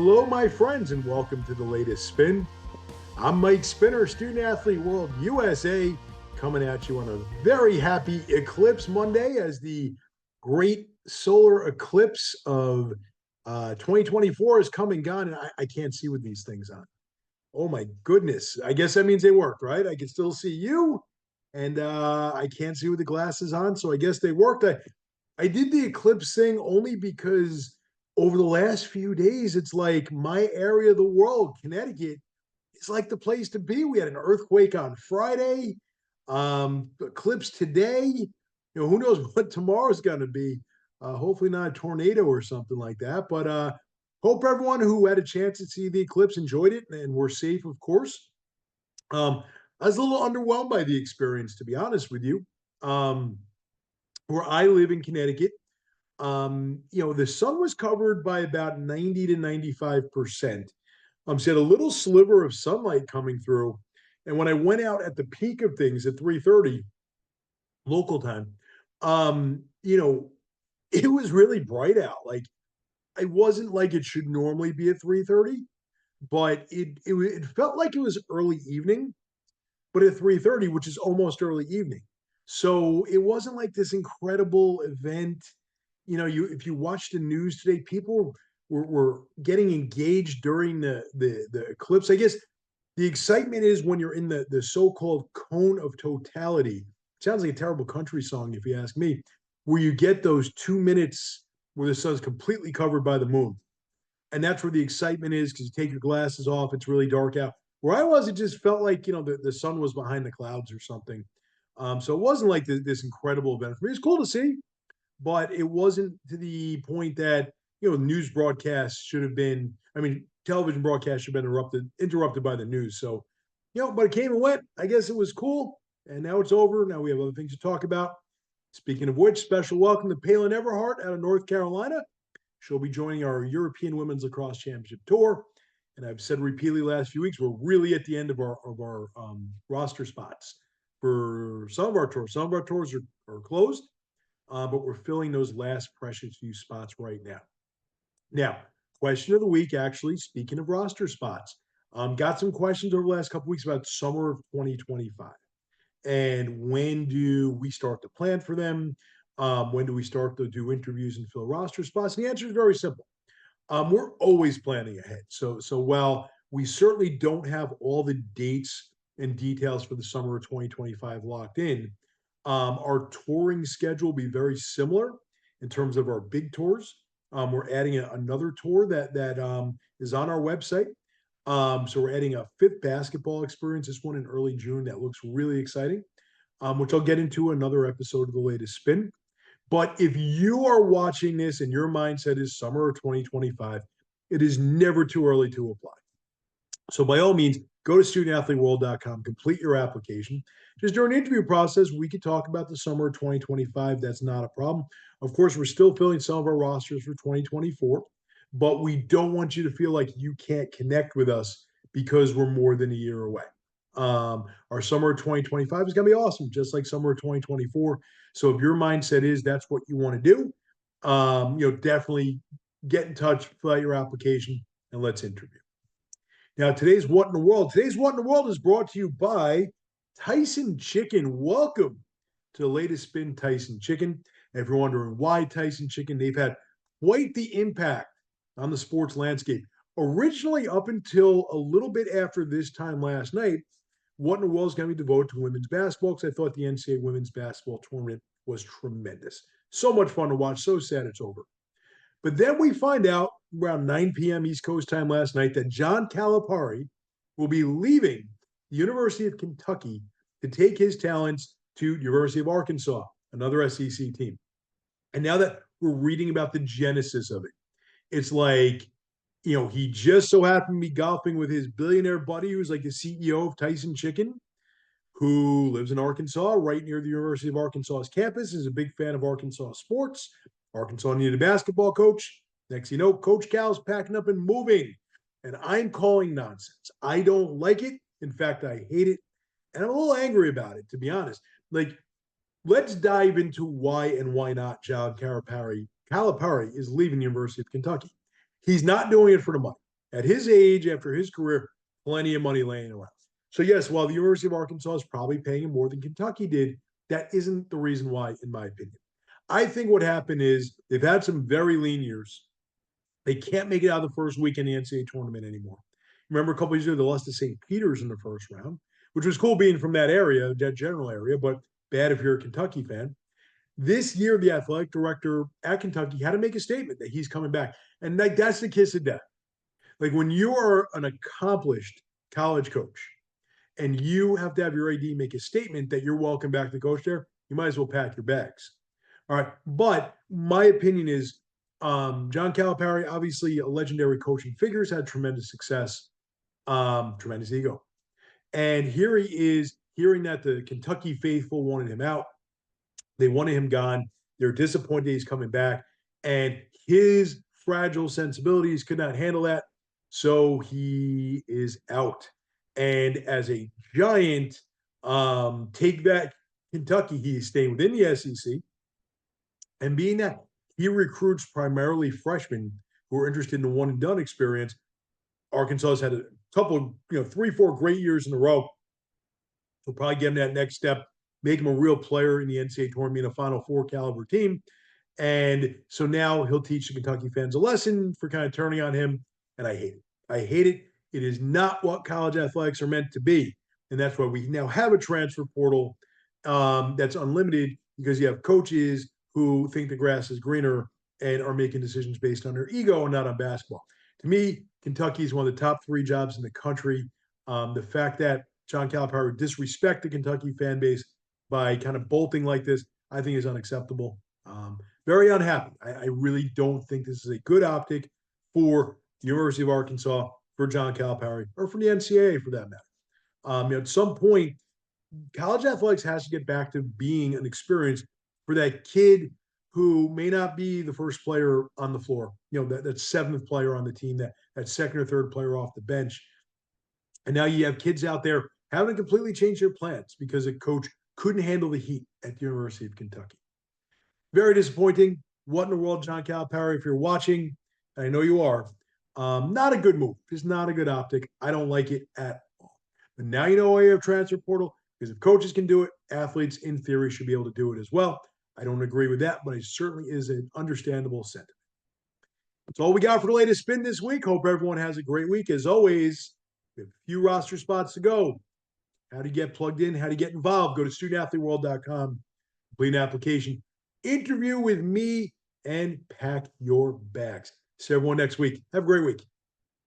Hello, my friends, and welcome to the latest spin. I'm Mike Spinner, Student Athlete World USA, coming at you on a very happy Eclipse Monday as the great solar eclipse of 2024 is come and gone, and I can't see with these things on. Oh my goodness. I guess that means they worked, right? I can still see you, and I can't see with the glasses on, so I guess they worked. I did the eclipse thing only because over the last few days, it's like my area of the world, Connecticut, is like the place to be. We had an earthquake on Friday, eclipse today. Who knows what tomorrow's going to be? Hopefully not a tornado or something like that. But hope everyone who had a chance to see the eclipse enjoyed it and we're safe, of course. I was a little underwhelmed by the experience, to be honest with you. Where I live in Connecticut, the sun was covered by about 90 to 95%. So you had a little sliver of sunlight coming through. And when I went out at the peak of things at 3:30 local time, um, you know, it was really bright out. Like it wasn't like it should normally be at 3:30, but it felt like it was early evening, but at 3:30, which is almost early evening. So it wasn't like this incredible event. You if you watch the news today, people were getting engaged during the eclipse. I guess the excitement is when you're in the so-called cone of totality. It sounds like a terrible country song, if you ask me, where you get those 2 minutes where the sun's completely covered by the moon. And that's where the excitement is because you take your glasses off, it's really dark out. Where I was, it just felt like the sun was behind the clouds or something. So it wasn't like this incredible event for me. It's cool to see, but it wasn't to the point that news broadcasts should have been. I mean, television broadcasts should have been interrupted by the news. So, but it came and went. I guess it was cool, and now it's over. Now we have other things to talk about. Speaking of which, special welcome to Palin Everhart out of North Carolina. She'll be joining our European Women's Lacrosse Championship Tour. And I've said repeatedly last few weeks, we're really at the end of our roster spots for some of our tours. Some of our tours are closed, but we're filling those last precious few spots right now. Now, question of the week, actually, speaking of roster spots, got some questions over the last couple weeks about summer of 2025. And when do we start to plan for them? When do we start to do interviews and fill roster spots? And the answer is very simple. We're always planning ahead. So while we certainly don't have all the dates and details for the summer of 2025 locked in, our touring schedule will be very similar in terms of our big tours. We're adding another tour that is on our website. So we're adding a fifth basketball experience, this one in early June that looks really exciting, which I'll get into another episode of the latest spin. But if you are watching this and your mindset is summer of 2025, it is never too early to apply. So by all means, go to studentathleteworld.com, complete your application. Just during the interview process, we could talk about the summer of 2025. That's not a problem. Of course, we're still filling some of our rosters for 2024, but we don't want you to feel like you can't connect with us because we're more than a year away. Our summer of 2025 is going to be awesome, just like summer of 2024. So if your mindset is that's what you want to do, definitely get in touch, fill out your application, and let's interview. Now, today's What in the World? Today's What in the World is brought to you by Tyson Chicken. Welcome to the latest spin, Tyson Chicken. And if you're wondering why Tyson Chicken, they've had quite the impact on the sports landscape. Originally, up until a little bit after this time last night, What in the World is going to be devoted to women's basketball because I thought the NCAA women's basketball tournament was tremendous. So much fun to watch. So sad it's over. But then we find out around 9 p.m. East Coast time last night that John Calipari will be leaving the University of Kentucky to take his talents to University of Arkansas, another SEC team. And now that we're reading about the genesis of it, it's like, he just so happened to be golfing with his billionaire buddy who's like the CEO of Tyson Chicken, who lives in Arkansas, right near the University of Arkansas's campus, is a big fan of Arkansas sports. Arkansas needed a basketball coach. Next, Coach Cal's packing up and moving. And I'm calling nonsense. I don't like it. In fact, I hate it. And I'm a little angry about it, to be honest. Like, let's dive into why and why not John Calipari is leaving the University of Kentucky. He's not doing it for the money. At his age, after his career, plenty of money laying around. So, yes, while the University of Arkansas is probably paying him more than Kentucky did, that isn't the reason why, in my opinion. I think what happened is they've had some very lean years. They can't make it out of the first week in the NCAA tournament anymore. Remember a couple years ago, they lost to St. Peter's in the first round, which was cool being from that area, that general area, but bad if you're a Kentucky fan. This year, the athletic director at Kentucky had to make a statement that he's coming back. And like that's the kiss of death. Like when you are an accomplished college coach and you have to have your AD make a statement that you're welcome back to coach there, you might as well pack your bags. All right. But my opinion is John Calipari, obviously a legendary coaching figure, has had tremendous success, tremendous ego. And here he is hearing that the Kentucky faithful wanted him out. They wanted him gone. They're disappointed he's coming back. And his fragile sensibilities could not handle that. So he is out. And as a giant take back Kentucky, he's staying within the SEC. And being that he recruits primarily freshmen who are interested in the one and done experience, Arkansas has had a couple, 3, 4 great years in a row. He'll probably get him that next step, make him a real player in the NCAA tournament, a Final Four caliber team. And so now he'll teach the Kentucky fans a lesson for kind of turning on him. And I hate it. I hate it. It is not what college athletics are meant to be. And that's why we now have a transfer portal that's unlimited, because you have coaches who think the grass is greener and are making decisions based on their ego and not on basketball. To me, Kentucky is one of the top 3 jobs in the country. The fact that John Calipari would disrespect the Kentucky fan base by kind of bolting like this, I think is unacceptable. Very unhappy. I really don't think this is a good optic for the University of Arkansas, for John Calipari, or for the NCAA for that matter. At some point, college athletics has to get back to being an experience for that kid who may not be the first player on the floor, that 7th player on the team, that 2nd or 3rd player off the bench. And now you have kids out there having to completely change their plans because a coach couldn't handle the heat at the University of Kentucky. Very disappointing. What in the world, John Calipari, if you're watching, and I know you are, not a good move. Just not a good optic. I don't like it at all. But now you know why you have transfer portal, because if coaches can do it, athletes in theory should be able to do it as well. I don't agree with that, but it certainly is an understandable sentiment. That's all we got for the latest spin this week. Hope everyone has a great week. As always, we have a few roster spots to go. How to get plugged in, how to get involved. Go to studentathleteworld.com, complete an application, interview with me, and pack your bags. See everyone next week. Have a great week.